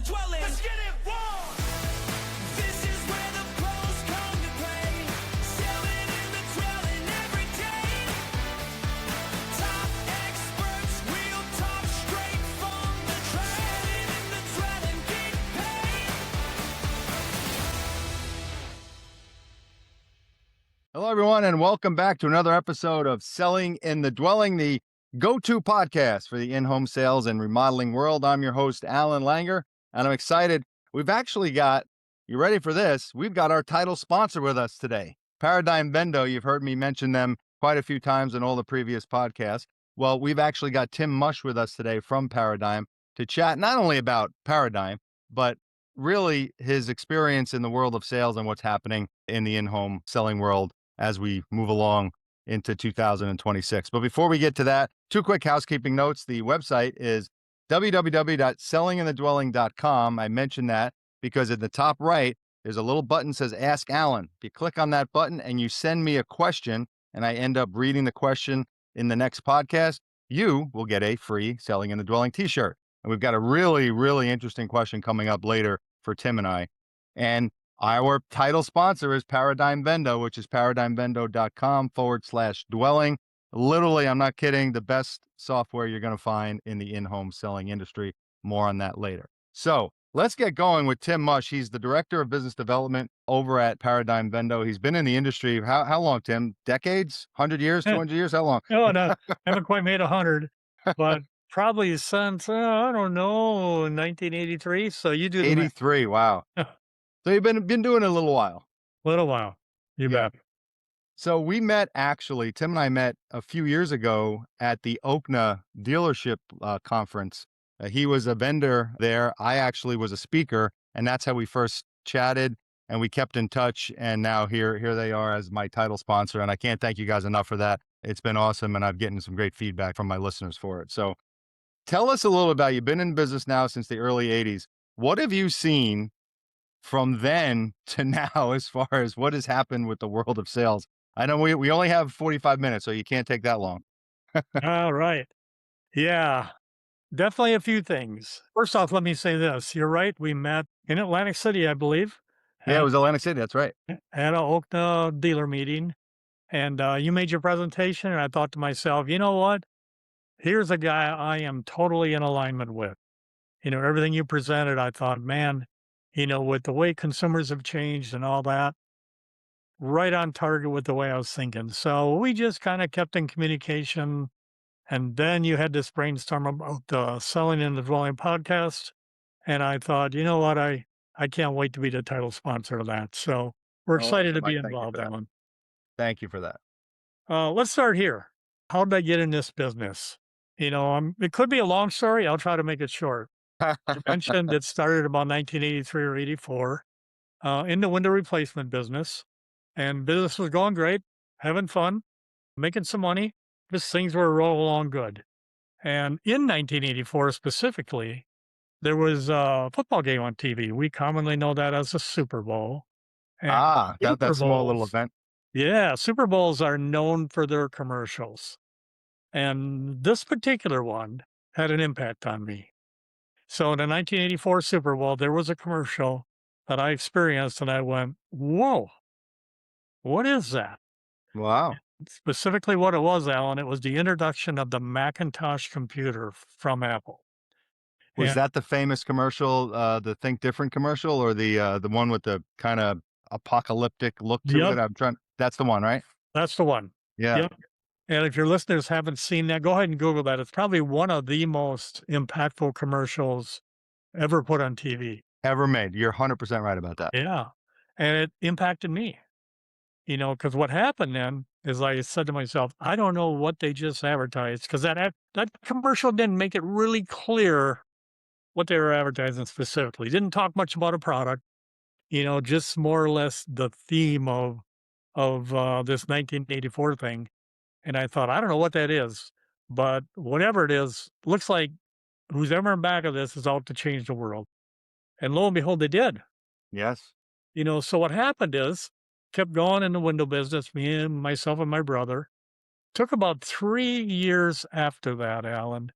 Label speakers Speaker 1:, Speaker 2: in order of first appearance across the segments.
Speaker 1: the dwelling. Let's get it wrong. This is where the pros come to play. Selling in the dwelling every day. Top experts, real talk straight from the trade. In the dwelling, get paid.
Speaker 2: Hello, everyone, and welcome back to another episode of Selling in the Dwelling, the go-to podcast for the in-home sales and remodeling world. I'm your host, Alan Langer, and I'm excited. We've actually got, you ready for this? We've got our title sponsor with us today, Paradigm Vendo. You've heard me mention them quite a few times in all the previous podcasts. Well, we've actually got Tim Musch with us today from Paradigm to chat not only about Paradigm, but really his experience in the world of sales and what's happening in the in-home selling world as we move along into 2026. But before we get to that, two quick housekeeping notes. The website is www.sellinginthedwelling.com. I mentioned that because at the top right, there's a little button that says Ask Alan. If you click on that button and you send me a question, and I end up reading the question in the next podcast, you will get a free Selling in the Dwelling t-shirt. And we've got a really, really interesting question coming up later for Tim and I. And our title sponsor is Paradigm Vendo, which is paradigmvendo.com/dwelling. Literally, I'm not kidding, the best software you're going to find in the in-home selling industry. More on that later. So let's get going with Tim Musch. He's the Director of Business Development over at Paradigm Vendo. He's been in the industry, how long, Tim? Decades? 100 years? 200 years? How long?
Speaker 3: No, haven't quite made 100, but probably since, I don't know, 1983. So you do the math.
Speaker 2: 83, wow. So you've been doing it a little while.
Speaker 3: Little while. You bet.
Speaker 2: So we met, actually, Tim and I met a few years ago at the OKNA dealership conference. He was a vendor there. I actually was a speaker, and that's how we first chatted, and we kept in touch. And now here they are as my title sponsor. And I can't thank you guys enough for that. It's been awesome, and I've gotten some great feedback from my listeners for it. So tell us a little about, you've been in business now since the early 80s. What have you seen from then to now as far as what has happened with the world of sales? I know we only have 45 minutes, so you can't take that long.
Speaker 3: All right. Yeah, definitely a few things. First off, let me say this. You're right. We met in Atlantic City, I believe.
Speaker 2: Yeah, it was Atlantic City. That's right.
Speaker 3: At a OKNA dealer meeting. And you made your presentation, and I thought to myself, you know what? Here's a guy I am totally in alignment with. Everything you presented, I thought, man, with the way consumers have changed and all that, right on target with the way I was thinking. So we just kind of kept in communication. And then you had this brainstorm about the Selling in the Dwelling podcast. And I thought, you know what? I can't wait to be the title sponsor of that. So we're excited to be involved, Alan.
Speaker 2: Thank you for that.
Speaker 3: Let's start here. How did I get in this business? It could be a long story. I'll try to make it short. You mentioned it started about 1983 or 84 in the window replacement business. And business was going great, having fun, making some money. Just things were rolling along good. And in 1984 specifically, there was a football game on TV. We commonly know that as the Super Bowl. And
Speaker 2: that small little event.
Speaker 3: Yeah, Super Bowls are known for their commercials. And this particular one had an impact on me. So in the 1984 Super Bowl, there was a commercial that I experienced, and I went, whoa, what is that?
Speaker 2: Wow.
Speaker 3: Specifically what it was, Alan, it was the introduction of the Macintosh computer from Apple.
Speaker 2: Was that the famous commercial, the Think Different commercial, or the one with the kind of apocalyptic look to it? That's the one, right?
Speaker 3: That's the one.
Speaker 2: Yeah.
Speaker 3: Yep. And if your listeners haven't seen that, go ahead and Google that. It's probably one of the most impactful commercials ever put on TV.
Speaker 2: Ever made. You're 100% right about that.
Speaker 3: Yeah. And it impacted me, because what happened then is I said to myself, I don't know what they just advertised, because that commercial didn't make it really clear what they were advertising specifically. Didn't talk much about a product, just more or less the theme of this 1984 thing. And I thought, I don't know what that is, but whatever it is, looks like who's ever in back of this is out to change the world. And lo and behold, they did.
Speaker 2: Yes.
Speaker 3: So what happened is, kept going in the window business, myself and my brother. Took about 3 years after that, Alan,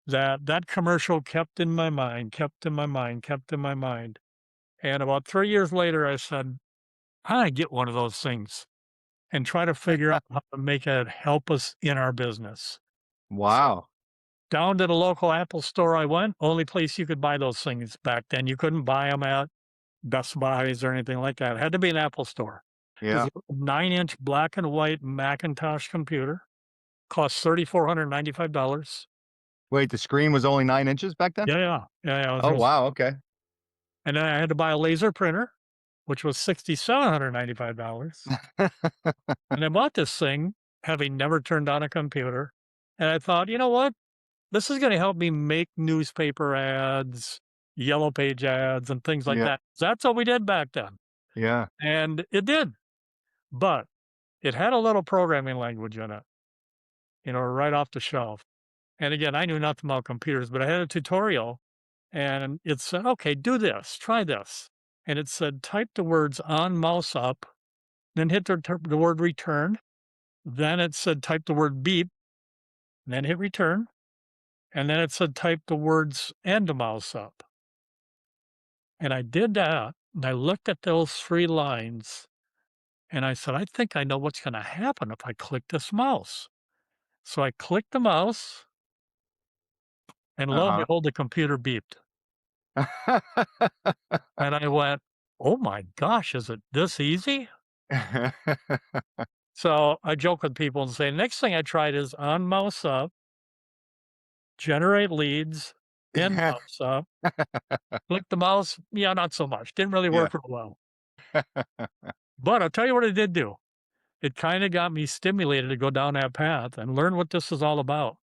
Speaker 3: that commercial kept in my mind, kept in my mind, kept in my mind. And about 3 years later, I said, "I get one of those things and try to figure out how to make it help us in our business." So,
Speaker 2: Wow.
Speaker 3: down to the local Apple store I went, only place you could buy those things back then. You couldn't buy them at Best Buys or anything like that. It had to be an Apple store. It was
Speaker 2: Yeah.
Speaker 3: a 9-inch black and white Macintosh computer, cost $3,495.
Speaker 2: Wait, the screen was only 9 inches back then?
Speaker 3: Yeah, yeah. Yeah, yeah, it was
Speaker 2: Oh,
Speaker 3: real
Speaker 2: wow.
Speaker 3: small.
Speaker 2: Okay.
Speaker 3: And then I had to buy a laser printer, which was $6,795. And I bought this thing having never turned on a computer, and I thought, "You know what? This is gonna help me make newspaper ads, yellow page ads, and things like
Speaker 2: Yeah.
Speaker 3: that." That's what we did back then,
Speaker 2: Yeah.
Speaker 3: and it did, but it had a little programming language in it, right off the shelf. And again, I knew nothing about computers, but I had a tutorial and it said, "Okay, do this, try this." And it said, "Type the words on mouse up, then hit the word return." Then it said, "Type the word beep, then hit return." And then it said, "Type the words and mouse up." And I did that. And I looked at those 3 lines and I said, "I think I know what's going to happen if I click this mouse." So I clicked the mouse and lo and
Speaker 2: Uh-huh.
Speaker 3: behold, the computer beeped. And I went, "Oh my gosh, is it this easy?" So I joke with people and say, next thing I tried is on mouse up, generate leads, end mouse up, click the mouse. Yeah, not so much. Didn't really
Speaker 2: Yeah.
Speaker 3: work real well. But I'll tell you what it did do. It kind of got me stimulated to go down that path and learn what this is all about.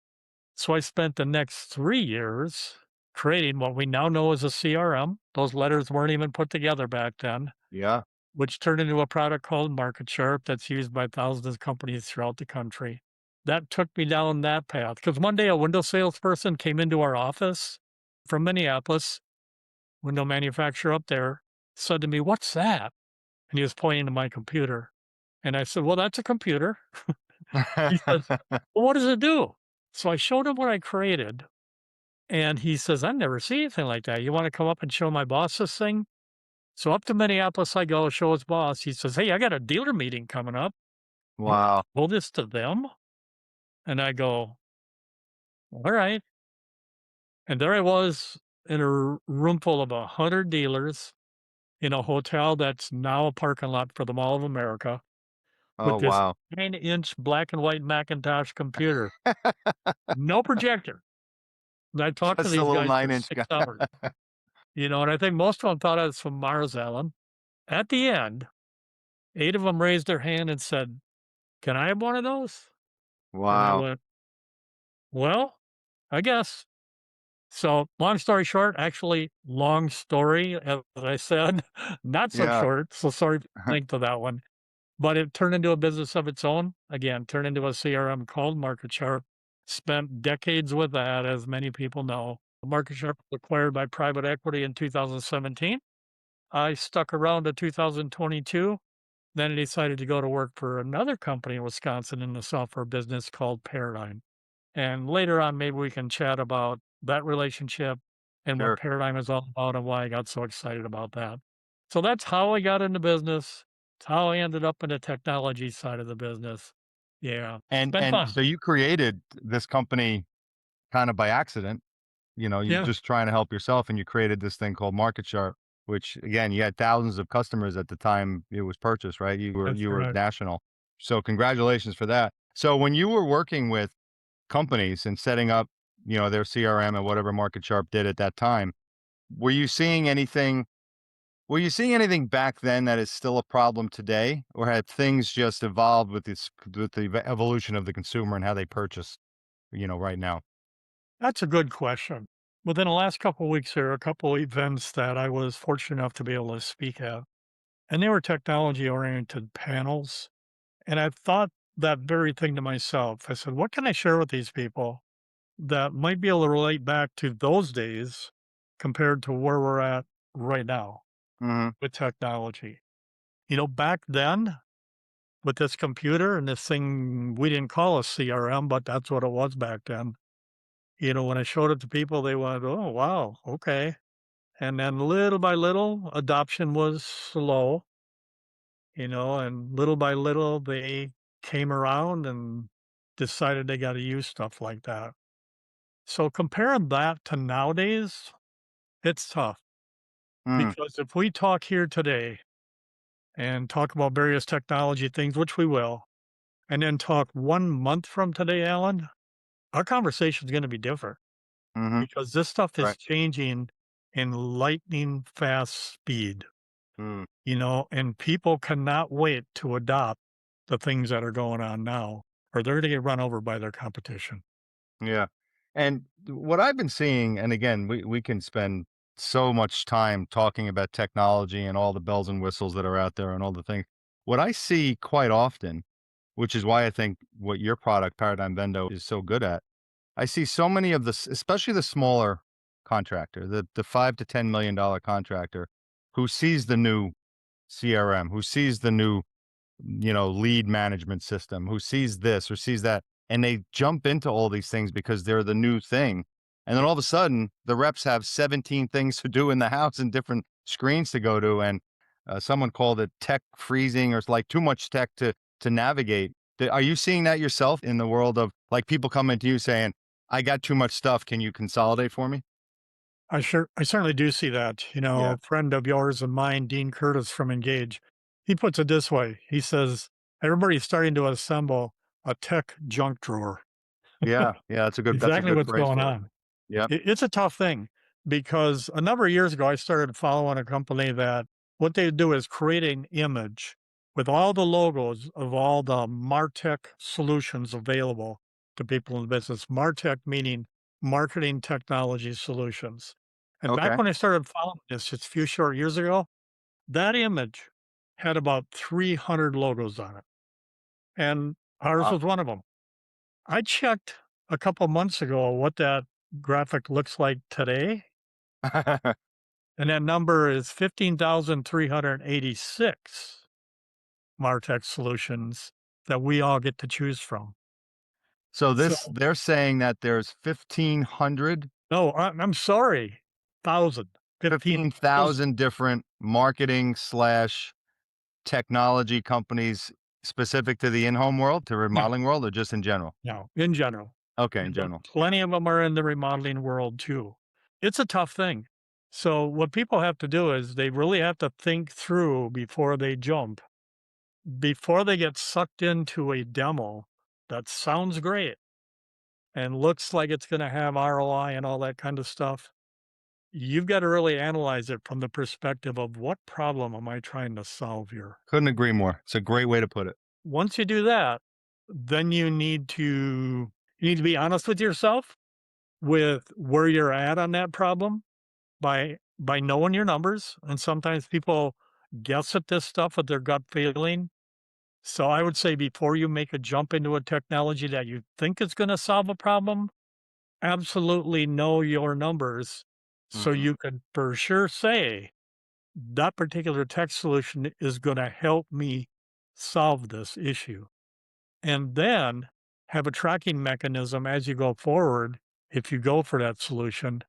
Speaker 3: So I spent the next 3 years creating what we now know as a CRM. Those letters weren't even put together back then,
Speaker 2: Yeah.
Speaker 3: which turned into a product called Market Sharp that's used by thousands of companies throughout the country. That took me down that path because one day a window salesperson came into our office from Minneapolis, window manufacturer up there, said to me, "What's that?" And he was pointing to my computer. And I said, "Well, that's a computer." He says, "Well, what does it do?" So I showed him what I created. And he says, "I've never seen anything like that. You want to come up and show my boss this thing?" So up to Minneapolis I go, show his boss. He says, "Hey, I got a dealer meeting coming up. You want
Speaker 2: Wow.
Speaker 3: to show this to them?" And I go, "All right." And there I was in a room full of 100 dealers in a hotel that's now a parking lot for the Mall of America
Speaker 2: Oh,
Speaker 3: with this
Speaker 2: wow.
Speaker 3: 9-inch black and white Macintosh computer, no projector. And I talked to
Speaker 2: Just a
Speaker 3: these
Speaker 2: little
Speaker 3: guys for
Speaker 2: 9 inch
Speaker 3: 6
Speaker 2: guy.
Speaker 3: hours, and I think most of them thought I was from Mars, Alan. At the end, 8 of them raised their hand and said, "Can I have one of those?" And I
Speaker 2: Wow.
Speaker 3: went, "Well, I guess." So, long story short, actually, long story, as I said, not so
Speaker 2: Yeah.
Speaker 3: short. So sorry for the length of that one. But it turned into a business of its own. Again, turned into a CRM called Market Sharp. Spent decades with that, as many people know. Market Sharp was acquired by private equity in 2017. I stuck around to 2022. Then I decided to go to work for another company in Wisconsin in the software business called Paradigm. And later on, maybe we can chat about that relationship and what
Speaker 2: Sure.
Speaker 3: Paradigm is all about and why I got so excited about that. So that's how I got into business. It's how I ended up in the technology side of the business. Yeah, it's been
Speaker 2: And
Speaker 3: fun.
Speaker 2: so you created this company kind of by accident. You
Speaker 3: Yeah,
Speaker 2: just trying to help yourself, and you created this thing called Market Sharp, which again, you had thousands of customers at the time it was purchased, right? You were
Speaker 3: that's
Speaker 2: you were
Speaker 3: correct.
Speaker 2: national. So congratulations for that. So when you were working with companies and setting up, their CRM and whatever Market Sharp did at that time, were you seeing anything were you seeing anything back then that is still a problem today, or had things just evolved with the evolution of the consumer and how they purchase, right now?
Speaker 3: That's a good question. Within the last couple of weeks, there are a couple of events that I was fortunate enough to be able to speak at, and they were technology oriented panels. And I thought that very thing to myself. I said, what can I share with these people that might be able to relate back to those days compared to where we're at right now
Speaker 2: Mhm.
Speaker 3: with technology? Back then with this computer and this thing, we didn't call a CRM, but that's what it was back then. When I showed it to people, they went, "Oh, wow, okay." And then little by little, adoption was slow, and little by little, they came around and decided they got to use stuff like that. So comparing that to nowadays, it's tough
Speaker 2: Mm,
Speaker 3: because if we talk here today and talk about various technology things, which we will, and then talk 1 month from today, Alan, our conversation is going to be different
Speaker 2: mhm,
Speaker 3: because this stuff is
Speaker 2: right.
Speaker 3: changing in lightning fast speed,
Speaker 2: Mm,
Speaker 3: and people cannot wait to adopt the things that are going on now, or they're going to get run over by their competition.
Speaker 2: yeah. And what I've been seeing, and again, we can spend so much time talking about technology and all the bells and whistles that are out there and all the things. What I see quite often, which is why I think what your product, Paradigm Vendo, is so good at, I see so many of the, especially the smaller contractor, the $5 to $10 million contractor, who sees the new CRM, who sees the new lead management system, who sees this or sees that, and they jump into all these things because they're the new thing. And then all of a sudden, the reps have 17 things to do in the house and different screens to go to. And someone called it tech freezing, or it's like too much tech to navigate. Are you seeing that yourself in the world of like people coming to you saying, I got too much stuff. Can you consolidate for me?
Speaker 3: I certainly do see that.
Speaker 2: Yeah.
Speaker 3: A friend of yours and mine, Dean Curtis from Engage, he puts it this way. He says, everybody's starting to assemble a tech junk drawer.
Speaker 2: Yeah. Yeah. That's a
Speaker 3: Exactly
Speaker 2: good
Speaker 3: what's
Speaker 2: phrase
Speaker 3: going
Speaker 2: for it.
Speaker 3: on.
Speaker 2: Yep.
Speaker 3: It's a tough thing because a number of years ago, I started following a company that what they do is create an image with all the logos of all the MarTech solutions available to people in the business. MarTech meaning marketing technology solutions. And back
Speaker 2: Okay.
Speaker 3: when I started following this just a few short years ago, that image had about 300 logos on it. And ours
Speaker 2: Wow.
Speaker 3: was one of them. I checked a couple months ago what that graphic looks like today, and that number is 15,386 MarTech solutions that we all get to choose from.
Speaker 2: So
Speaker 3: So
Speaker 2: they're saying that there's 1,500,
Speaker 3: no, I'm sorry, 1,000, 15,000.
Speaker 2: 15,000 different marketing slash technology companies specific to the in-home world, to
Speaker 3: No,
Speaker 2: remodeling world, or just in general?
Speaker 3: no, in general.
Speaker 2: Okay, in
Speaker 3: But
Speaker 2: general.
Speaker 3: plenty of them are in the remodeling world too. It's a tough thing. So what people have to do is they really have to think through before they jump, before they get sucked into a demo that sounds great and looks like it's going to have ROI and all that kind of stuff. You've got to really analyze it from the perspective of what problem am I trying to solve here?
Speaker 2: Couldn't agree more. It's a great way to put it.
Speaker 3: Once you do that, then you need to be honest with yourself with where you're at on that problem by knowing your numbers. And sometimes people guess at this stuff with their gut feeling. So I would say before you make a jump into a technology that you think is going to solve a problem, absolutely know your numbers so
Speaker 2: Mhm.
Speaker 3: you can for sure say that particular tech solution is going to help me solve this issue. And then have a tracking mechanism as you go forward if you go for that solution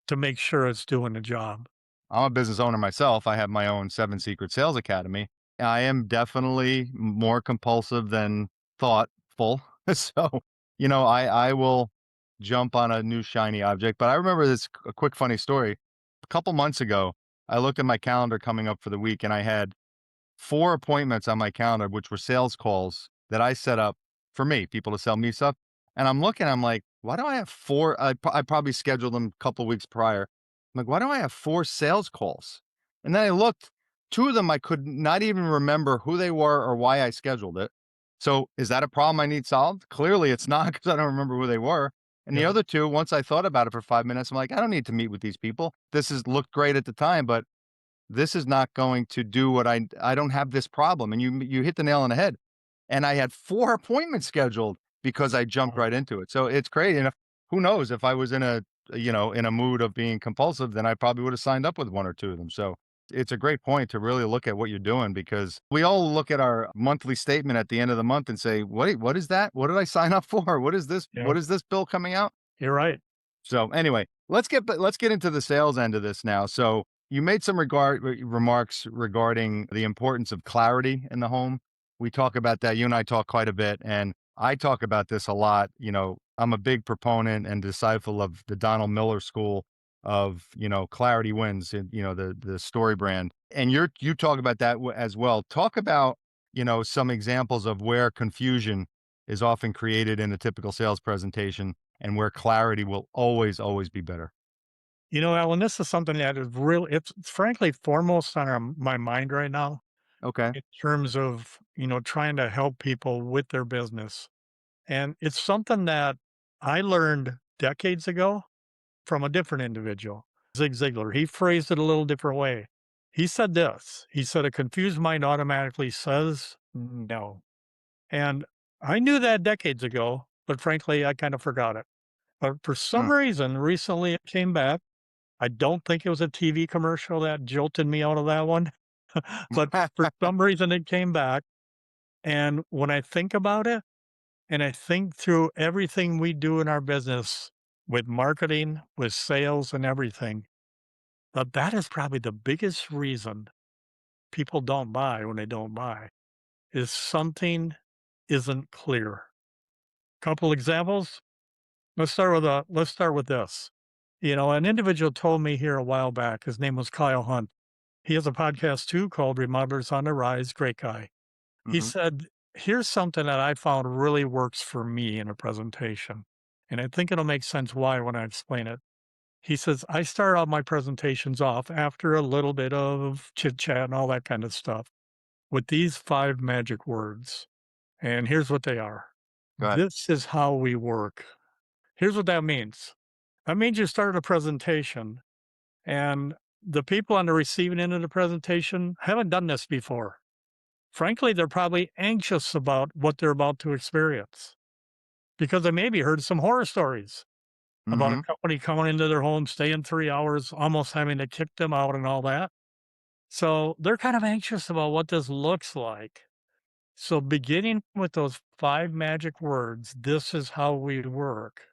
Speaker 3: to make sure it's doing the job.
Speaker 2: I'm a business owner myself. I have my own Seven Secret Sales Academy. I am definitely more compulsive than thoughtful. So, I will jump on a new shiny object. But I remember a quick funny story. A couple months ago, I looked at my calendar coming up for the week and I had 4 appointments on my calendar, which were sales calls that I set up for me, people to sell me stuff. And I'm looking, I'm like, why do I have 4? I probably scheduled them a couple weeks prior. I'm like, why do I have 4 sales calls? And then I looked, 2 of them I could not even remember who they were or why I scheduled it. So is that a problem I need solved? Clearly it's not because I don't remember who they were. And the
Speaker 3: Yeah.
Speaker 2: other 2, once I thought about it for 5 minutes, I'm like, I don't need to meet with these people. This has looked great at the time, but this is not going to do what I don't have this problem. And you hit the nail on the head. And I had 4 appointments scheduled because I jumped
Speaker 3: Wow.
Speaker 2: right into it. So it's crazy. And who knows if I was in a mood of being compulsive, then I probably would have signed up with 1 or 2 of them. So it's a great point to really look at what you're doing because we all look at our monthly statement at the end of the month and say, what is that? What did I sign up for? What is this?
Speaker 3: Yeah.
Speaker 2: What is this bill coming out?
Speaker 3: You're right.
Speaker 2: So anyway, let's get into the sales end of this now. So you made some remarks regarding the importance of clarity in the home. We talk about that. You and I talk quite a bit, and I talk about this a lot. I'm a big proponent and disciple of the Donald Miller school of clarity wins, and the story brand. And you talk about that as well. Talk about some examples of where confusion is often created in a typical sales presentation and where clarity will always, always be better.
Speaker 3: Alan, this is something that is real. It's frankly foremost on my mind right now
Speaker 2: Okay.
Speaker 3: in terms of, trying to help people with their business. And it's something that I learned decades ago from a different individual, Zig Ziglar. He phrased it a little different way. He said this. He said, "A confused mind automatically says no." And I knew that decades ago, but frankly, I kind of forgot it. But for some
Speaker 2: Mm.
Speaker 3: reason, recently it came back. I don't think it was a TV commercial that jolted me out of that one, but for some reason it came back. And when I think about it, and I think through everything we do in our business with marketing, with sales and everything, that is probably the biggest reason people don't buy when they don't buy is something isn't clear. Couple examples. Let's start with this. An individual told me here a while back, his name was Kyle Hunt. He has a podcast too called Remodelers on the Rise. Great guy. He
Speaker 2: Hmm.
Speaker 3: said, "Here's something that I found really works for me in a presentation. And I think it'll make sense why when I explain it." He says, "I start out my presentations off after a little bit of chit chat and all that kind of stuff with these five magic words. And here's what they are.
Speaker 2: Go ahead.
Speaker 3: This is how we work." Here's what that means. That means you start a presentation and the people on the receiving end of the presentation haven't done this before. Frankly, they're probably anxious about what they're about to experience because they maybe heard some horror stories about a
Speaker 2: Hmm.
Speaker 3: company coming into their home, staying 3 hours, almost having to kick them out and all that. So they're kind of anxious about what this looks like. So beginning with those five magic words, "this is how we work,"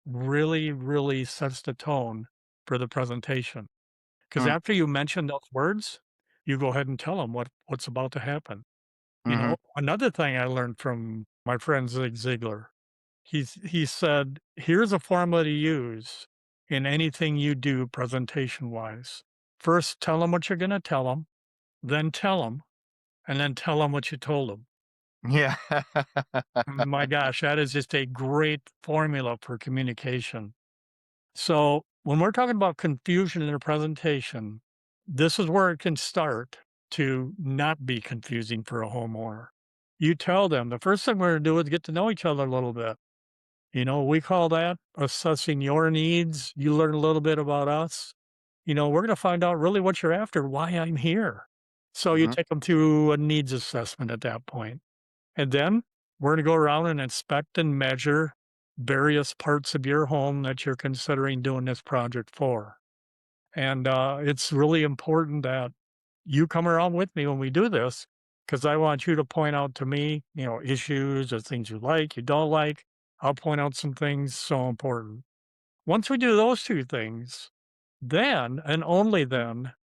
Speaker 3: really, really sets the tone for the presentation. Because after you mention those words, you go ahead and tell them what's about to happen.
Speaker 2: Mm-hmm.
Speaker 3: Another thing I learned from my friend Zig Ziglar, he said, "Here's a formula to use in anything you do presentation wise. First, tell them what you're going to tell them, and then tell them what you told them."
Speaker 2: Yeah.
Speaker 3: My gosh, that is just a great formula for communication. So when we're talking about confusion in a presentation, this is where it can start to not be confusing for a homeowner. You tell them the first thing we're going to do is get to know each other a little bit. We call that assessing your needs. You learn a little bit about us. We're going to find out really what you're after, why I'm here. So you
Speaker 2: Hmm.
Speaker 3: take them through a needs assessment at that point. And then we're going to go around and inspect and measure various parts of your home that you're considering doing this project for. And it's really important that you come around with me when we do this because I want you to point out to me, issues or things you like, you don't like. I'll point out some things so important. Once we do those two things, then and only then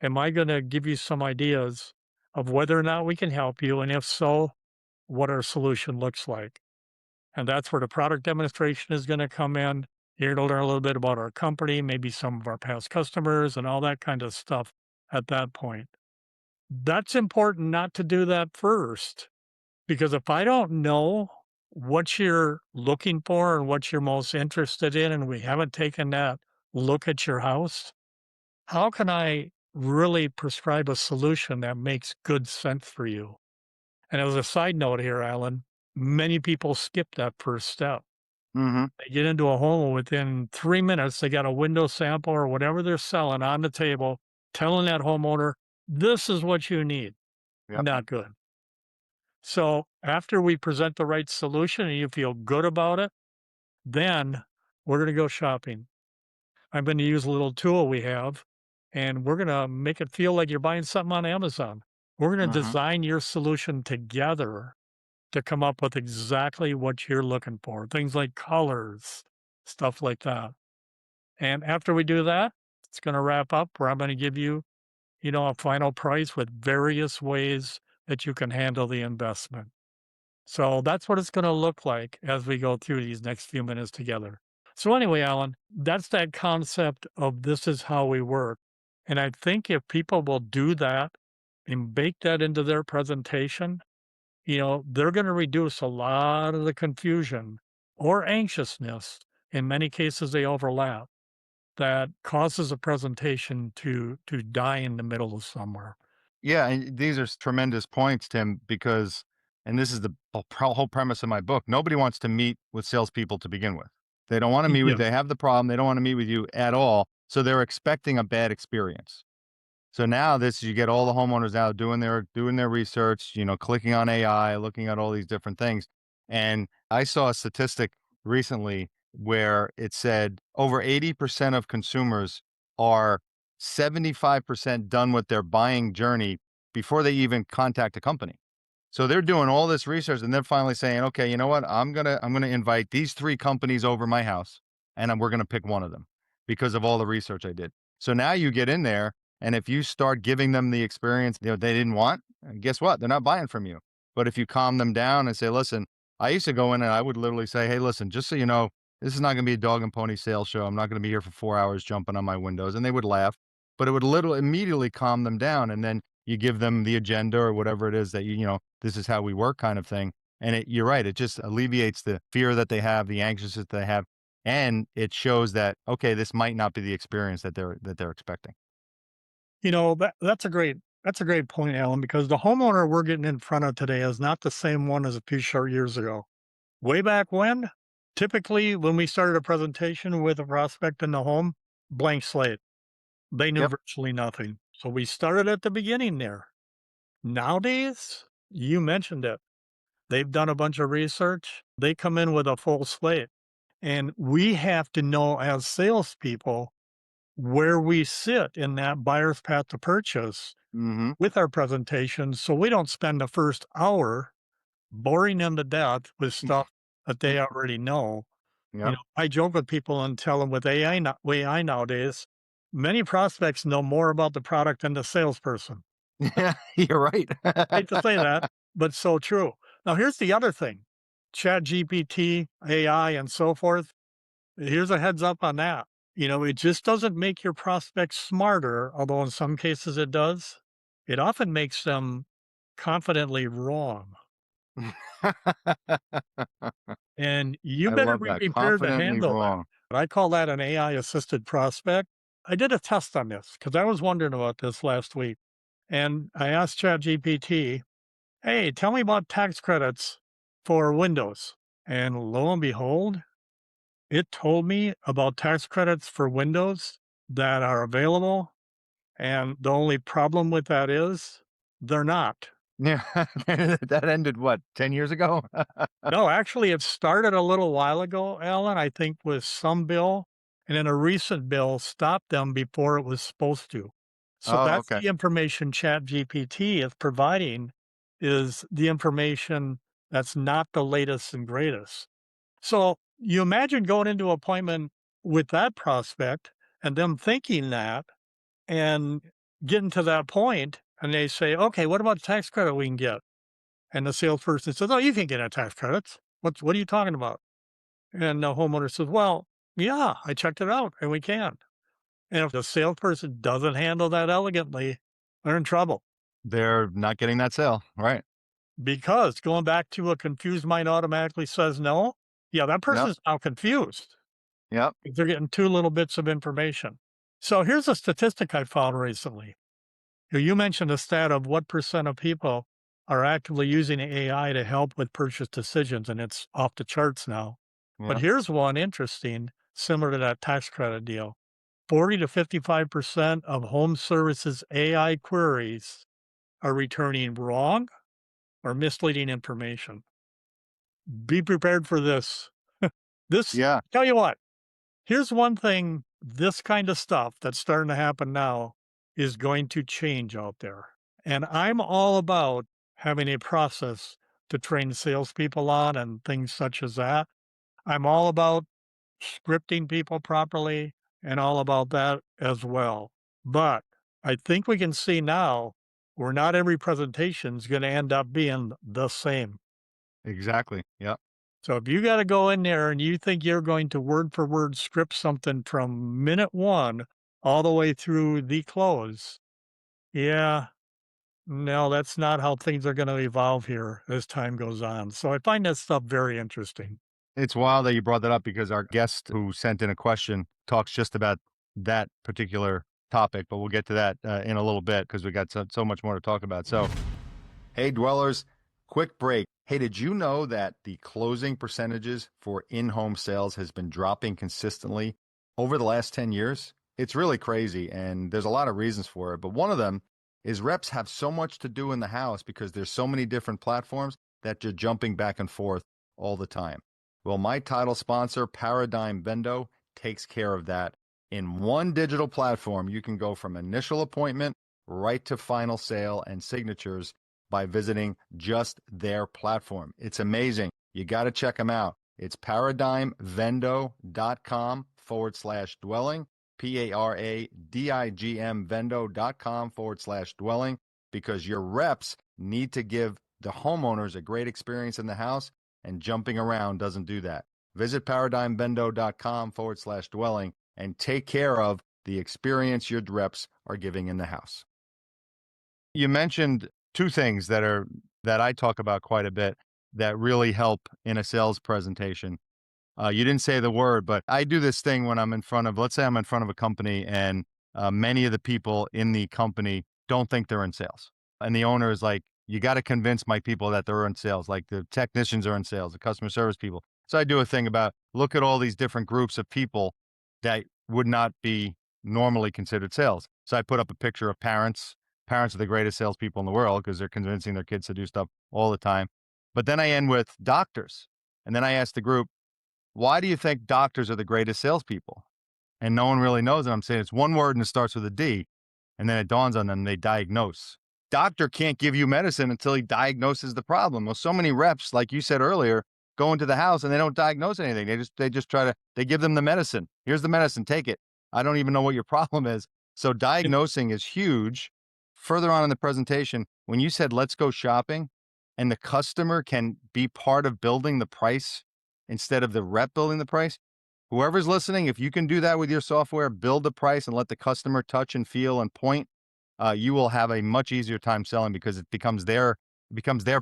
Speaker 3: am I going to give you some ideas of whether or not we can help you. And if so, what our solution looks like. And that's where the product demonstration is going to come in. You're going to learn a little bit about our company, maybe some of our past customers, and all that kind of stuff at that point. That's important not to do that first, because if I don't know what you're looking for and what you're most interested in, and we haven't taken that look at your house, how can I really prescribe a solution that makes good sense for you? And as a side note here, Alan, many people skip that first step.
Speaker 2: Hmm.
Speaker 3: They get into a home and within 3 minutes, they got a window sample or whatever they're selling on the table, telling that homeowner, this is what you need.
Speaker 2: Yep.
Speaker 3: Not good. So after we present the right solution and you feel good about it, then we're going to go shopping. I'm going to use a little tool we have and we're going to make it feel like you're buying something on Amazon. We're going to
Speaker 2: Hmm.
Speaker 3: design your solution together to come up with exactly what you're looking for. Things like colors, stuff like that. And after we do that, it's going to wrap up where I'm going to give you, a final price with various ways that you can handle the investment. So that's what it's going to look like as we go through these next few minutes together. So, anyway, Alan, that's that concept of this is how we work. And I think if people will do that and bake that into their presentation, they're going to reduce a lot of the confusion or anxiousness. In many cases, they overlap that causes a presentation to die in the middle of somewhere.
Speaker 2: Yeah, and these are tremendous points, Tim, because, and this is the whole premise of my book. Nobody wants to meet with salespeople to begin with. They don't want to meet with.
Speaker 3: Yeah.
Speaker 2: They have the problem. They don't want to meet with you at all. So they're expecting a bad experience. So now this, you get all the homeowners out doing their research, clicking on AI, looking at all these different things. And I saw a statistic recently where it said over 80% of consumers are 75% done with their buying journey before they even contact a company. So they're doing all this research and they're finally saying, okay, you know what? I'm gonna invite these three companies over my house and we're gonna pick one of them because of all the research I did. So now you get in there, and if you start giving them the experience they didn't want, guess what? They're not buying from you. But if you calm them down and say, listen, I used to go in and I would literally say, hey, listen, just so you know, this is not going to be a dog and pony sales show. I'm not going to be here for 4 hours jumping on my windows. And they would laugh, but it would literally immediately calm them down. And then you give them the agenda or whatever it is that this is how we work kind of thing. And you're right. It just alleviates the fear that they have, the anxiousness that they have. And it shows that, okay, this might not be the experience that they're expecting.
Speaker 3: That's a great point, Alan, because the homeowner we're getting in front of today is not the same one as a few short years ago. Way back when, typically when we started a presentation with a prospect in the home, blank slate. They knew
Speaker 2: Yep.
Speaker 3: virtually nothing. So we started at the beginning there. Nowadays, you mentioned it. They've done a bunch of research. They come in with a full slate. And we have to know as salespeople where we sit in that buyer's path to purchase
Speaker 2: Mm-hmm.
Speaker 3: with our presentation so we don't spend the first hour boring them to death with stuff that they already know.
Speaker 2: Yep.
Speaker 3: I joke with people and tell them with AI nowadays, many prospects know more about the product than the salesperson.
Speaker 2: Yeah, you're right.
Speaker 3: Hate to say that, but so true. Now, here's the other thing. Chat GPT, AI, and so forth. Here's a heads up on that. It just doesn't make your prospects smarter, although in some cases it does. It often makes them confidently wrong. And you
Speaker 2: I
Speaker 3: better
Speaker 2: love
Speaker 3: be
Speaker 2: that.
Speaker 3: prepared to
Speaker 2: Confidently
Speaker 3: handle that.
Speaker 2: wrong.
Speaker 3: I call that an AI assisted prospect. I did a test on this because I was wondering about this last week. And I asked ChatGPT, hey, tell me about tax credits for Windows. And lo and behold, it told me about tax credits for Windows that are available. And the only problem with that is they're not.
Speaker 2: Yeah. That ended what, 10 years ago?
Speaker 3: No, actually, it started a little while ago, Alan, I think with some bill, and then a recent bill stopped them before it was supposed to. So
Speaker 2: Oh,
Speaker 3: that's
Speaker 2: okay.
Speaker 3: the information ChatGPT is providing is the information that's not the latest and greatest. So you imagine going into an appointment with that prospect and them thinking that and getting to that point, and they say, okay, what about the tax credit we can get? And the salesperson says, "Oh, you can get a tax credits. What are you talking about?" And the homeowner says, "Well, yeah, I checked it out and we can." And if the salesperson doesn't handle that elegantly, they're in trouble
Speaker 2: They're not getting that sale. Right.
Speaker 3: because going back to a confused mind automatically says no. Yeah, that
Speaker 2: Yep.
Speaker 3: person's now confused.
Speaker 2: Yep.
Speaker 3: They're getting two little bits of information. So here's a statistic I found recently. You mentioned a stat of what percent of people are actively using AI to help with purchase decisions, and it's off the charts now. But
Speaker 2: Yeah.
Speaker 3: here's one interesting, similar to that tax credit deal. 40 to 55% of home services AI queries are returning wrong or misleading information. Be prepared for this.
Speaker 2: Yeah.
Speaker 3: Tell you what, here's one thing this kind of stuff that's starting to happen now is going to change out there. And I'm all about having a process to train salespeople on and things such as that. I'm all about scripting people properly, and all about that as well. But I think we can see now where not every presentation is going to end up being the same.
Speaker 2: Exactly. Yep.
Speaker 3: So if you got to go in there and you think you're going to word for word script something from minute one all the way through the close, yeah, no, that's not how things are going to evolve here as time goes on. So I find that stuff very interesting.
Speaker 2: It's wild that you brought that up because our guest who sent in a question talks just about that particular topic, but we'll get to that in a little bit because we got so much more to talk about. So, hey, dwellers, quick break. Hey, did you know that the closing percentages for in-home sales has been dropping consistently over the last 10 years? It's really crazy, and there's a lot of reasons for it, but one of them is reps have so much to do in the house because there's so many different platforms that you're jumping back and forth all the time. Well, my title sponsor, Paradigm Vendo, takes care of that. In one digital platform, you can go from initial appointment right to final sale and signatures by visiting just their platform. It's amazing. You got to check them out. It's paradigmvendo.com/dwelling, PARADIGM vendo.com/dwelling, because your reps need to give the homeowners a great experience in the house, and jumping around doesn't do that. Visit paradigmvendo.com/dwelling and take care of the experience your reps are giving in the house. You mentioned two things that I talk about quite a bit that really help in a sales presentation. You didn't say the word, but I do this thing when I'm in front of, let's say I'm in front of a company and many of the people in the company don't think they're in sales. And the owner is like, you got to convince my people that they're in sales. Like the technicians are in sales, the customer service people. So I do a thing about look at all these different groups of people that would not be normally considered sales. So I put up a picture of parents. Parents are the greatest salespeople in the world because they're convincing their kids to do stuff all the time. But then I end with doctors. And then I ask the group, why do you think doctors are the greatest salespeople? And no one really knows. And I'm saying it's one word and it starts with a D. And then it dawns on them, they diagnose. Doctor can't give you medicine until he diagnoses the problem. Well, so many reps, like you said earlier, go into the house and they don't diagnose anything. They just try to, they give them the medicine. Here's the medicine, take it. I don't even know what your problem is. So diagnosing is huge. Further on in the presentation, when you said, let's go shopping, and the customer can be part of building the price instead of the rep building the price. Whoever's listening, if you can do that with your software, build the price and let the customer touch and feel and point, you will have a much easier time selling because it becomes their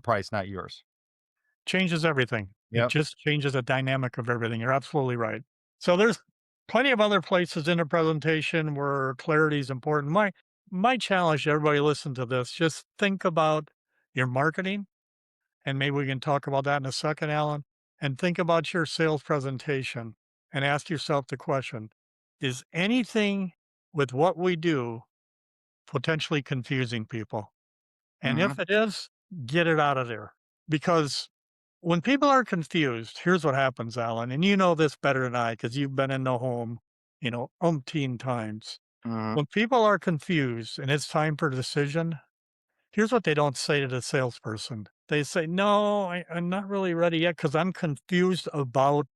Speaker 2: price, not yours.
Speaker 3: Changes everything. It
Speaker 2: Yep.
Speaker 3: just changes the dynamic of everything. You're absolutely right. So there's plenty of other places in a presentation where clarity is important. My challenge to everybody listen to this, just think about your marketing, and maybe we can talk about that in a second, Alan, and think about your sales presentation and ask yourself the question, is anything with what we do potentially confusing people? And
Speaker 2: Mm-hmm.
Speaker 3: if it is, get it out of there. Because when people are confused, here's what happens, Alan, and you know this better than I because you've been in the home, umpteen times.
Speaker 2: Mm-hmm.
Speaker 3: When people are confused and it's time for a decision, here's what they don't say to the salesperson. They say, no, I'm not really ready yet because I'm confused about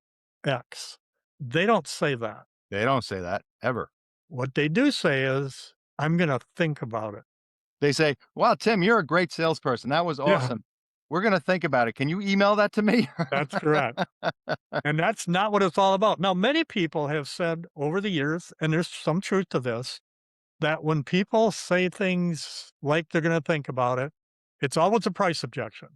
Speaker 3: X. They don't say that.
Speaker 2: They don't say that ever.
Speaker 3: What they do say is, I'm going to think about it.
Speaker 2: They say, wow, Tim, you're a great salesperson. That was
Speaker 3: Yeah,
Speaker 2: awesome. We're going to think about it. Can you email that to me?
Speaker 3: that's correct. And that's not what it's all about. Now, many people have said over the years, and there's some truth to this, that when people say things like they're going to think about it, it's always a price objection.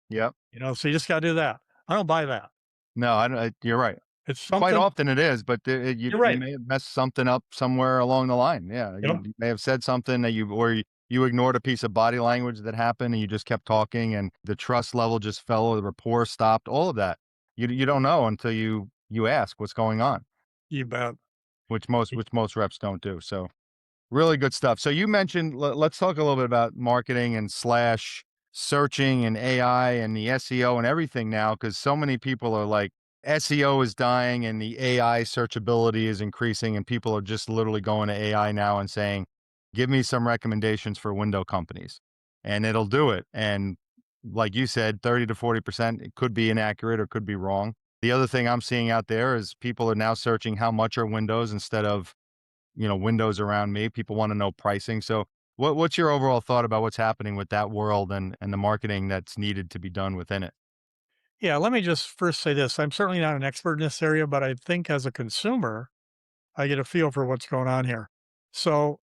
Speaker 2: Yep.
Speaker 3: So you just got to do that. I don't buy that.
Speaker 2: No, I don't, you're right.
Speaker 3: It's
Speaker 2: Quite
Speaker 3: something.
Speaker 2: often it is, but
Speaker 3: You're
Speaker 2: you
Speaker 3: right.
Speaker 2: may have messed something up somewhere along the line. Yeah,
Speaker 3: Yep.
Speaker 2: you may have said something that you ignored a piece of body language that happened, and you just kept talking, and the trust level just fell, the rapport stopped. All of that, you don't know until you ask what's going on,
Speaker 3: You bet.
Speaker 2: which most reps don't do. So really good stuff. So you mentioned, let's talk a little bit about marketing and slash searching and AI and the SEO and everything now, because so many people are like, SEO is dying and the AI searchability is increasing, and people are just literally going to AI now and saying, give me some recommendations for window companies, and it'll do it. And like you said, 30 to 40%, it could be inaccurate or could be wrong. The other thing I'm seeing out there is people are now searching how much are windows instead of, windows around me. People want to know pricing. So what's your overall thought about what's happening with that world and the marketing that's needed to be done within it?
Speaker 3: Yeah, let me just first say this. I'm certainly not an expert in this area, but I think as a consumer, I get a feel for what's going on here. So,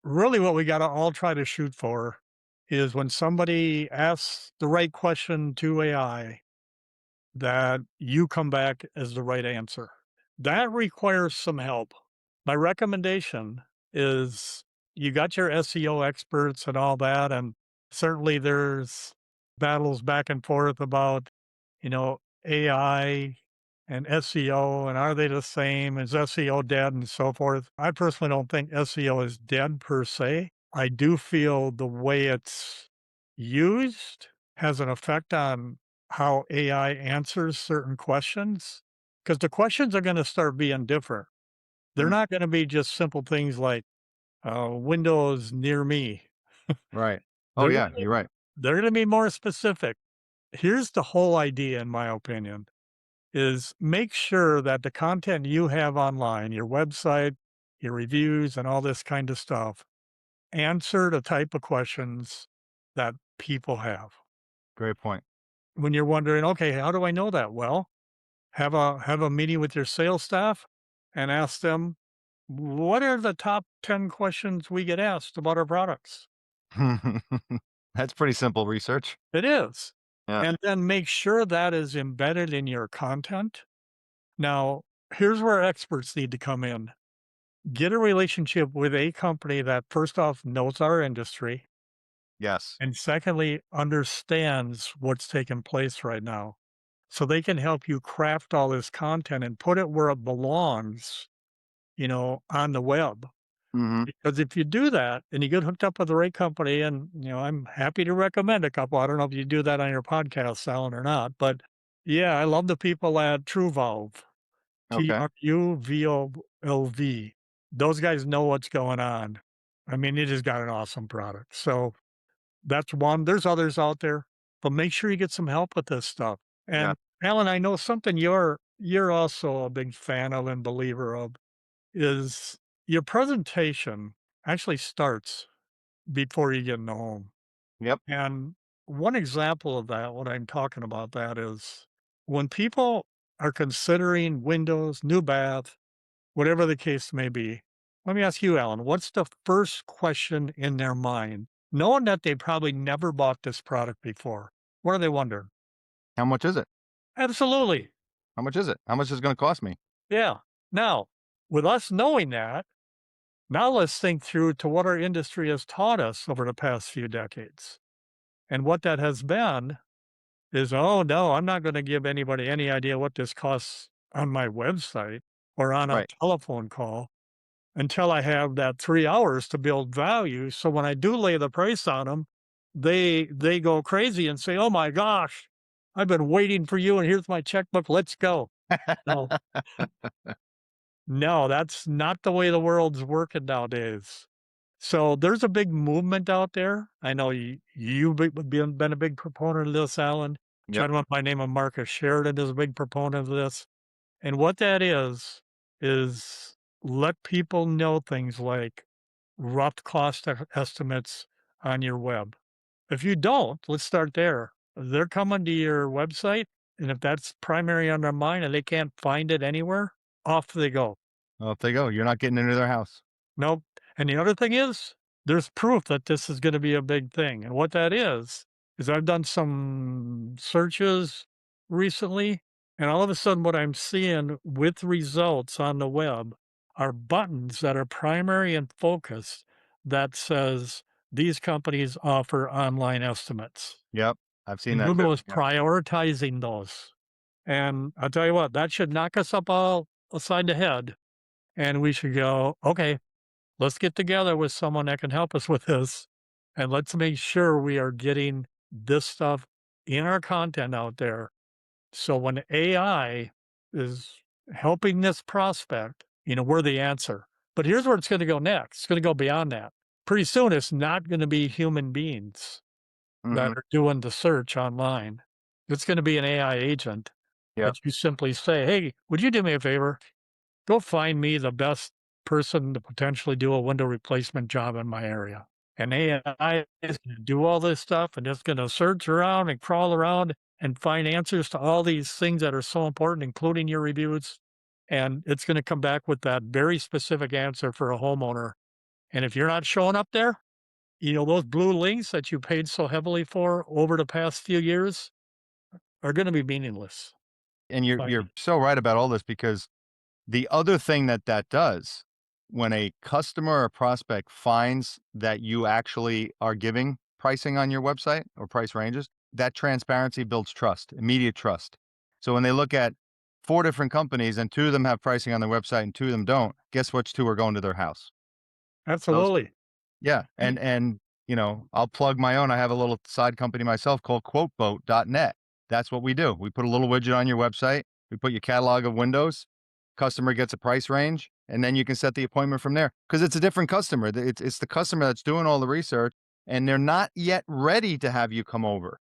Speaker 3: really, what we got to all try to shoot for is when somebody asks the right question to AI, that you come back as the right answer. That requires some help. My recommendation is you got your SEO experts and all that, and certainly there's battles back and forth about, AI and SEO and are they the same? Is SEO dead and so forth? I personally don't think SEO is dead per se. I do feel the way it's used has an effect on how AI answers certain questions because the questions are going to start being different. They're
Speaker 2: Mm,
Speaker 3: not going to be just simple things like Windows near me.
Speaker 2: right. Oh,
Speaker 3: They're going
Speaker 2: yeah,
Speaker 3: to be
Speaker 2: you're right.
Speaker 3: they're going to be more specific. Here's the whole idea, in my opinion, is make sure that the content you have online, your website, your reviews, and all this kind of stuff, answer the type of questions that people have.
Speaker 2: Great point.
Speaker 3: When you're wondering, okay, how do I know that? Well, have a meeting with your sales staff and ask them, what are the top 10 questions we get asked about our products?
Speaker 2: That's pretty simple research.
Speaker 3: It is.
Speaker 2: Yeah.
Speaker 3: And then make sure that is embedded in your content. Now, here's where experts need to come in. Get a relationship with a company that, first off, knows our industry,
Speaker 2: Yes.
Speaker 3: and secondly, understands what's taking place right now. So they can help you craft all this content and put it where it belongs, on the web.
Speaker 2: Mhm.
Speaker 3: Because if you do that and you get hooked up with the right company, and, I'm happy to recommend a couple. I don't know if you do that on your podcast, Alan, or not, but yeah, I love the people at TrueVolve,
Speaker 2: Okay.
Speaker 3: TrueVolv. Those guys know what's going on. I mean, they just got an awesome product. So that's one. There's others out there, but make sure you get some help with this stuff.
Speaker 2: Yeah.
Speaker 3: And Alan, I know something you're also a big fan of and believer of is your presentation actually starts before you get in the home.
Speaker 2: Yep.
Speaker 3: And one example of that, what I'm talking about that is when people are considering windows, new bath, whatever the case may be. Let me ask you, Alan, what's the first question in their mind? Knowing that they probably never bought this product before. What are they wondering?
Speaker 2: How much is it?
Speaker 3: Absolutely.
Speaker 2: How much is it? How much is it gonna cost me?
Speaker 3: Yeah. Now, with us knowing that, now let's think through to what our industry has taught us over the past few decades. And what that has been is, oh no, I'm not going to give anybody any idea what this costs on my website or on a
Speaker 2: Right.
Speaker 3: telephone call until I have that 3 hours to build value. So when I do lay the price on them, they go crazy and say, "Oh my gosh, I've been waiting for you and here's my checkbook. Let's go." No, no, that's not the way the world's working nowadays. So there's a big movement out there. I know you've been a big proponent of this, Alan. A
Speaker 2: Yep.
Speaker 3: gentleman by the name of Marcus Sheridan is a big proponent of this. And what that is let people know things like rough cost estimates on your web. If you don't, let's start there. They're coming to your website, and if that's primary on their mind and they can't find it anywhere, off they go.
Speaker 2: Well, if they go, you're not getting into their house.
Speaker 3: Nope. And the other thing is, there's proof that this is going to be a big thing. And what that is I've done some searches recently, and all of a sudden, what I'm seeing with results on the web are buttons that are primary and focused that says these companies offer online estimates.
Speaker 2: Yep. I've seen
Speaker 3: And
Speaker 2: that too.
Speaker 3: Google is
Speaker 2: Yep.
Speaker 3: prioritizing those. And I'll tell you what, that should knock us up all aside the head. And we should go, okay, let's get together with someone that can help us with this, and let's make sure we are getting this stuff in our content out there. So when AI is helping this prospect, we're the answer. But here's where it's going to go next. It's going to go beyond that. Pretty soon, it's not going to be human beings that
Speaker 2: Mhm.
Speaker 3: are doing the search online. It's going to be an AI agent.
Speaker 2: Yep.
Speaker 3: that you simply say, "Hey, would you do me a favor? Go find me the best person to potentially do a window replacement job in my area." And AI is gonna do all this stuff, and it's gonna search around and crawl around and find answers to all these things that are so important, including your reviews, and it's gonna come back with that very specific answer for a homeowner. And if you're not showing up there, those blue links that you paid so heavily for over the past few years are gonna be meaningless.
Speaker 2: And
Speaker 3: Like,
Speaker 2: you're so right about all this because the other thing that that does, when a customer or prospect finds that you actually are giving pricing on your website or price ranges, that transparency builds trust, immediate trust. So when they look at 4 different companies and 2 of them have pricing on their website and 2 of them don't, guess which 2 are going to their house? Those 2.
Speaker 3: absolutely.
Speaker 2: Yeah, and I'll plug my own. I have a little side company myself called quoteboat.net. That's what we do. We put a little widget on your website. We put your catalog of windows. Customer gets a price range, and then you can set the appointment from there because it's a different customer. It's the customer that's doing all the research, and they're not yet ready to have you come over.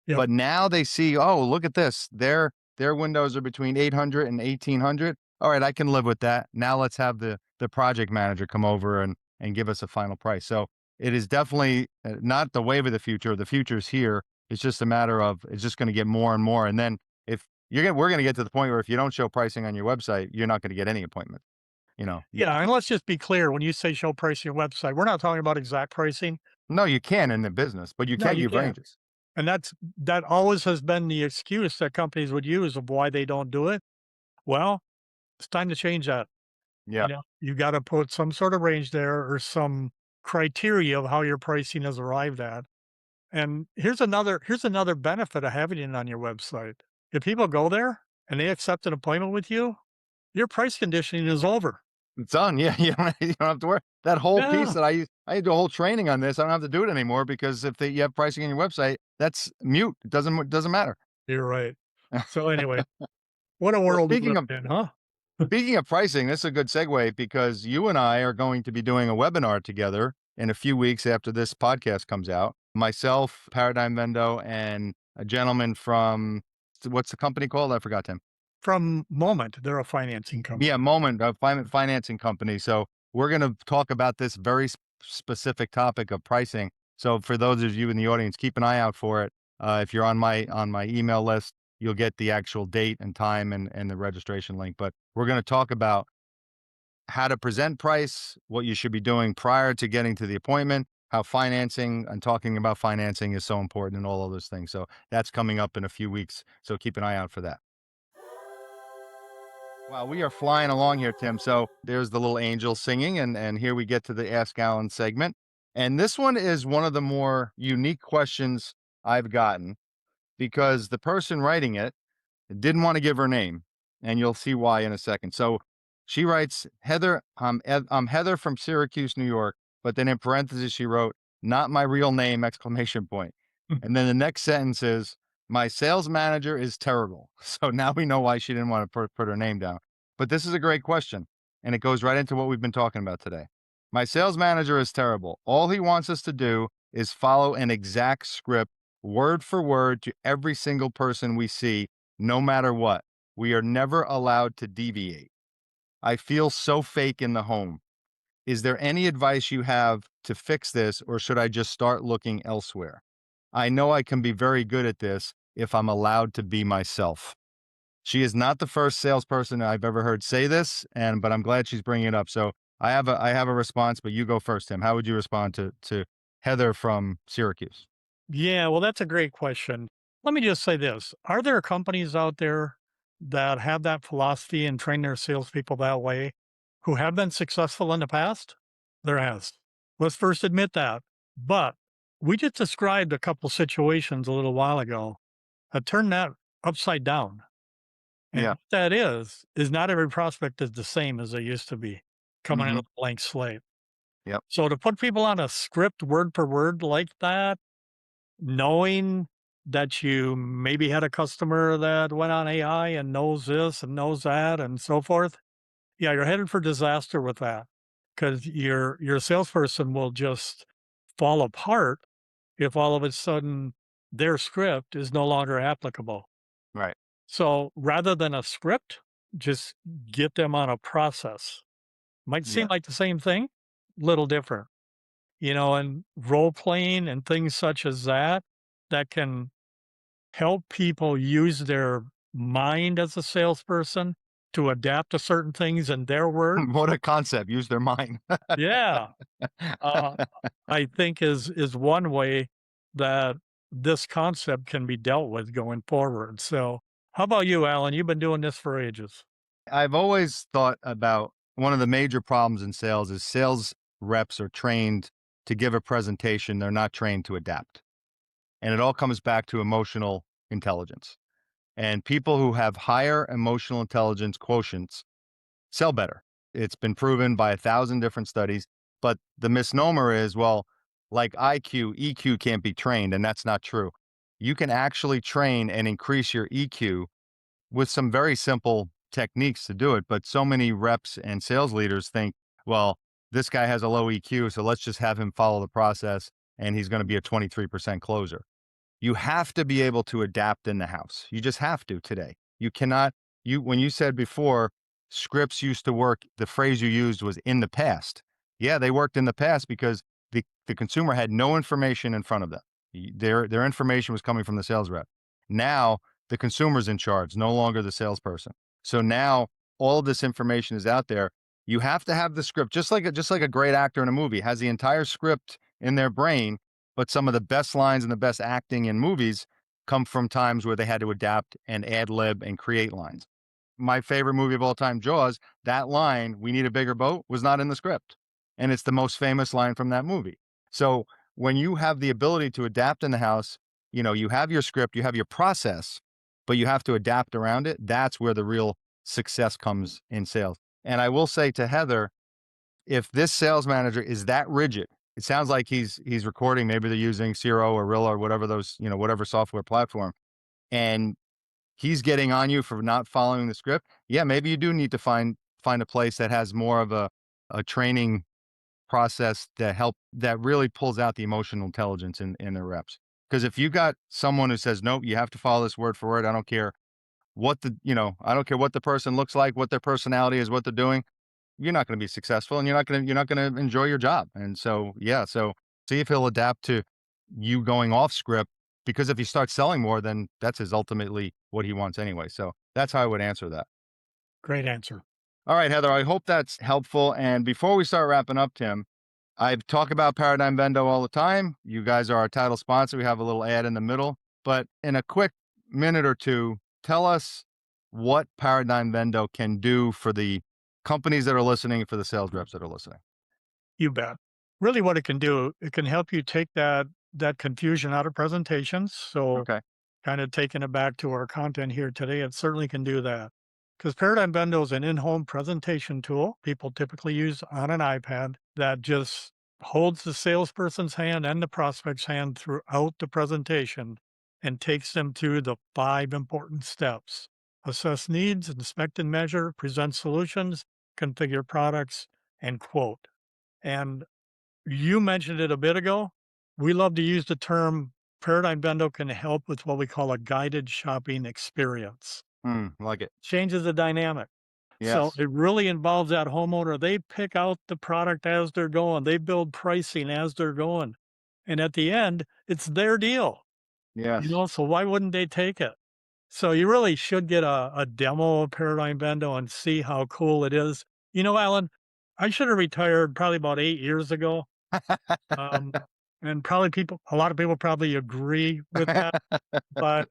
Speaker 3: Yep.
Speaker 2: But now they see, oh, look at this. Their windows are between 800 and 1800. All right, I can live with that. Now let's have the project manager come over and give us a final price. So it is definitely not the wave of the future. The future is here. It's just a matter of it's just going to get more and more. And then if we're going to get to the point where if you don't show pricing on your website, you're not going to get any appointment.
Speaker 3: Yeah, and let's just be clear, when you say show pricing on your website, we're not talking about exact pricing.
Speaker 2: No, you can in the business, but you
Speaker 3: No,
Speaker 2: can't
Speaker 3: you
Speaker 2: give
Speaker 3: can't.
Speaker 2: ranges.
Speaker 3: And that always has been the excuse that companies would use of why they don't do it. Well, it's time to change that.
Speaker 2: Yeah.
Speaker 3: You gotta put some sort of range there or some criteria of how your pricing is arrived at. And here's another benefit of having it on your website. If people go there and they accept an appointment with you, your price conditioning is over.
Speaker 2: It's done. Yeah, you don't have to worry. That whole piece
Speaker 3: Yeah,
Speaker 2: that I do a whole training on this. I don't have to do it anymore because if you have pricing on your website, that's mute. It doesn't matter.
Speaker 3: you're right. So anyway, what a
Speaker 2: Well,
Speaker 3: world we live in, huh?
Speaker 2: speaking of pricing, this is a good segue because you and I are going to be doing a webinar together in a few weeks after this podcast comes out. Myself, Paradigm Vendo, and a gentleman from what's the company called? I forgot, Tim.
Speaker 3: From Moment, they're a financing company.
Speaker 2: Yeah, Moment, a financing company. So we're going to talk about this very specific topic of pricing. So for those of you in the audience, keep an eye out for it. If you're on my email list, you'll get the actual date and time and the registration link. But we're going to talk about how to present price, what you should be doing prior to getting to the appointment, how financing and talking about financing is so important, and all of those things. So that's coming up in a few weeks. So keep an eye out for that. Wow, we are flying along here, Tim. So there's the little angel singing, and here we get to the Ask Alan segment. And this one is one of the more unique questions I've gotten because the person writing it didn't want to give her name, and you'll see why in a second. So she writes, Heather, I'm Heather from Syracuse, New York, but then in parentheses she wrote, not my real name, exclamation point. And then the next sentence is, my sales manager is terrible. So now we know why she didn't want to put her name down. But this is a great question, and it goes right into what we've been talking about today. My sales manager is terrible. All he wants us to do is follow an exact script, word for word, to every single person we see, no matter what. We are never allowed to deviate. I feel so fake in the home. Is there any advice you have to fix this, or should I just start looking elsewhere? I know I can be very good at this if I'm allowed to be myself. She is not the first salesperson I've ever heard say this, but I'm glad she's bringing it up. So I have a response, but you go first, Tim. How would you respond to Heather from Syracuse?
Speaker 3: Yeah, well, that's a great question. Let me just say this. Are there companies out there that have that philosophy and train their salespeople that way who have been successful in the past? There has. Let's first admit that. But we just described a couple situations a little while ago that turned that upside down. And
Speaker 2: Yeah.
Speaker 3: what that is not every prospect is the same as they used to be coming in
Speaker 2: Hmm.
Speaker 3: with a blank slate.
Speaker 2: Yep.
Speaker 3: So to put people on a script word per word like that, knowing that you maybe had a customer that went on AI and knows this and knows that and so forth, yeah, you're headed for disaster with that because your salesperson will just fall apart if all of a sudden their script is no longer applicable.
Speaker 2: Right.
Speaker 3: So rather than a script, just get them on a process. Might seem
Speaker 2: Yeah.
Speaker 3: like the same thing, little different, and role playing and things such as that, that can help people use their mind as a salesperson to adapt to certain things in their words.
Speaker 2: What a concept. Use their mind.
Speaker 3: Yeah. Uh, I think is one way that this concept can be dealt with going forward. So, how about you, Alan? You've been doing this for ages.
Speaker 2: I've always thought about one of the major problems in sales is sales reps are trained to give a presentation. They're not trained to adapt. And it all comes back to emotional intelligence. And people who have higher emotional intelligence quotients sell better. It's been proven by 1,000 different studies. But the misnomer is, well, like IQ, EQ can't be trained. And that's not true. You can actually train and increase your EQ with some very simple techniques to do it. But so many reps and sales leaders think, well, this guy has a low EQ, so let's just have him follow the process and he's going to be a 23% closer. You have to be able to adapt in the house. You just have to today. You cannot, when you said before, scripts used to work, the phrase you used was in the past. Yeah, they worked in the past because the consumer had no information in front of them. Their information was coming from the sales rep. Now the consumer's in charge, no longer the salesperson. So now all of this information is out there. You have to have the script, just like a great actor in a movie has the entire script in their brain, but some of the best lines and the best acting in movies come from times where they had to adapt and ad lib and create lines. My favorite movie of all time, Jaws, that line, "We need a bigger boat," was not in the script. And it's the most famous line from that movie. So when you have the ability to adapt in the house, you have your script, you have your process, but you have to adapt around it. That's where the real success comes in sales. And I will say to Heather, if this sales manager is that rigid, it sounds like he's recording, maybe they're using Zero or Rilla or whatever those, whatever software platform, and he's getting on you for not following the script. Yeah, maybe you do need to find a place that has more of a training process that really pulls out the emotional intelligence in their reps. Because if you got someone who says, nope, you have to follow this word for word, I don't care what the person looks like, what their personality is, what they're doing, you're not going to be successful and you're not going to enjoy your job. And so, yeah, so see if he'll adapt to you going off script, because if he starts selling more, then that's his ultimately what he wants anyway. So that's how I would answer that.
Speaker 3: Great answer.
Speaker 2: All right, Heather, I hope that's helpful. And before we start wrapping up, Tim, I talk about Paradigm Vendo all the time. You guys are our title sponsor. We have a little ad in the middle, but in a quick minute or two, tell us what Paradigm Vendo can do for the companies that are listening, for the sales reps that are listening.
Speaker 3: You bet. Really what it can do, it can help you take that confusion out of presentations. So
Speaker 2: Okay.
Speaker 3: kind of taking it back to our content here today, it certainly can do that. Because Paradigm Bendo is an in-home presentation tool people typically use on an iPad that just holds the salesperson's hand and the prospect's hand throughout the presentation and takes them through the 5 important steps: assess needs, inspect and measure, present solutions, configure products, and quote. And you mentioned it a bit ago. We love to use the term Paradigm Bendo can help with what we call a guided shopping experience.
Speaker 2: Like it.
Speaker 3: Changes the dynamic. So
Speaker 2: Yes.
Speaker 3: it really involves that homeowner. They pick out the product as they're going. They build pricing as they're going. And at the end, it's their deal,
Speaker 2: Yes.
Speaker 3: so why wouldn't they take it? So you really should get a demo of Paradigm Bendo and see how cool it is. Alan, I should have retired probably about 8 years ago. Um, and a lot of people probably agree with that. But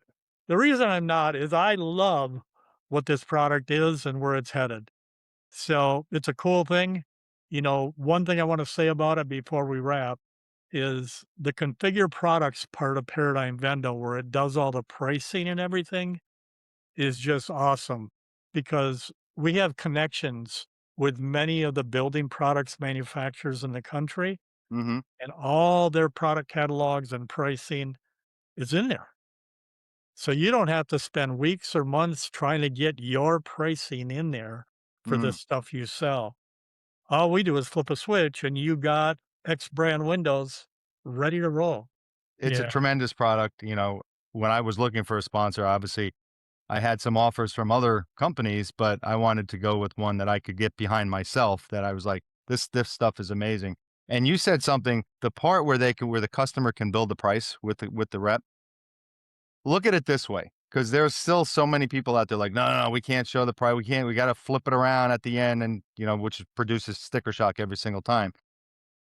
Speaker 3: the reason I'm not is I love what this product is and where it's headed. So it's a cool thing. One thing I want to say about it before we wrap is the configure products part of Paradigm Vendo, where it does all the pricing and everything, is just awesome because we have connections with many of the building products manufacturers in the country,
Speaker 2: Hmm.
Speaker 3: and all their product catalogs and pricing is in there. So you don't have to spend weeks or months trying to get your pricing in there for the
Speaker 2: Mm.
Speaker 3: stuff you sell. All we do is flip a switch and you got X brand windows ready to roll.
Speaker 2: It's a
Speaker 3: Yeah.
Speaker 2: tremendous product. When I was looking for a sponsor, obviously I had some offers from other companies, but I wanted to go with one that I could get behind myself, that I was like, this stuff is amazing. And you said something, the part where where the customer can build the price with the rep. Look at it this way, because there's still so many people out there like, no, we can't show the price. We got to flip it around at the end, and which produces sticker shock every single time.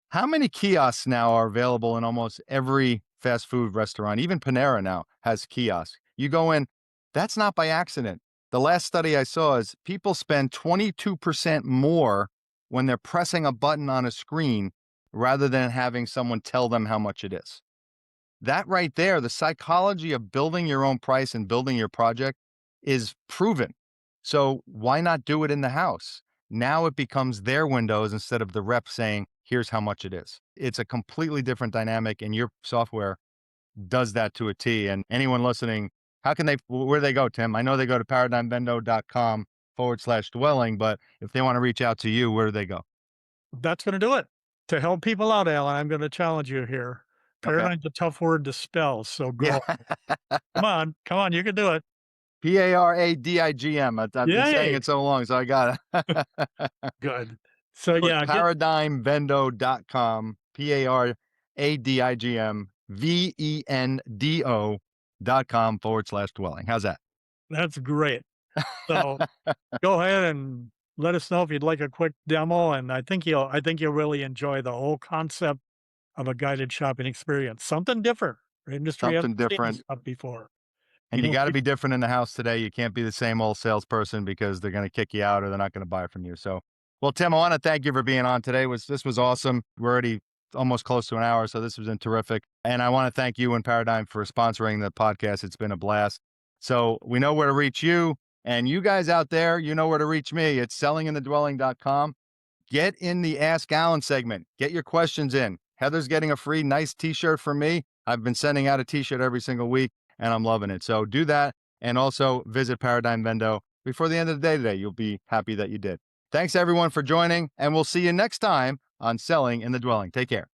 Speaker 2: How many kiosks now are available in almost every fast food restaurant? Even Panera now has kiosks. You go in, that's not by accident. The last study I saw is people spend 22% more when they're pressing a button on a screen rather than having someone tell them how much it is. That right there, the psychology of building your own price and building your project is proven. So why not do it in the house? Now it becomes their windows instead of the rep saying, here's how much it is. It's a completely different dynamic, and your software does that to a T. And anyone listening, where do they go, Tim? I know they go to paradigmvendo.com/dwelling, but if they want to reach out to you, where do they go?
Speaker 3: That's going to do it. To help people out, Alan, I'm going to challenge you here.
Speaker 2: Okay.
Speaker 3: Paradigm's a tough word to spell, so
Speaker 2: Yeah.
Speaker 3: go. Come on, you can do it.
Speaker 2: Paradigm. I've been saying
Speaker 3: Yay!
Speaker 2: it so long, so I got it.
Speaker 3: Good. So
Speaker 2: Put
Speaker 3: yeah,
Speaker 2: paradigmvendo.com, paradigmvendo.com/dwelling. How's that?
Speaker 3: that's great. So go ahead and let us know if you'd like a quick demo, and I think you'll really enjoy the whole concept of a guided shopping experience. Something different. Our industry
Speaker 2: Something
Speaker 3: hasn't seen this
Speaker 2: different.
Speaker 3: stuff before.
Speaker 2: And
Speaker 3: You
Speaker 2: you
Speaker 3: know,
Speaker 2: got to
Speaker 3: peop
Speaker 2: be different in the house today. You can't be the same old salesperson because they're going to kick you out or they're not going to buy from you. So, well, Tim, I want to thank you for being on today. This was awesome. We're already almost close to an hour, so this has been terrific. And I want to thank you and Paradigm for sponsoring the podcast. It's been a blast. So we know where to reach you, and you guys out there, you know where to reach me. It's sellinginthedwelling.com. Get in the Ask Alan segment. Get your questions in. Heather's getting a free nice t-shirt from me. I've been sending out a t-shirt every single week, and I'm loving it. So do that, and also visit Paradigm Vendo before the end of the day today. You'll be happy that you did. Thanks, everyone, for joining, and we'll see you next time on Selling in the Dwelling. Take care.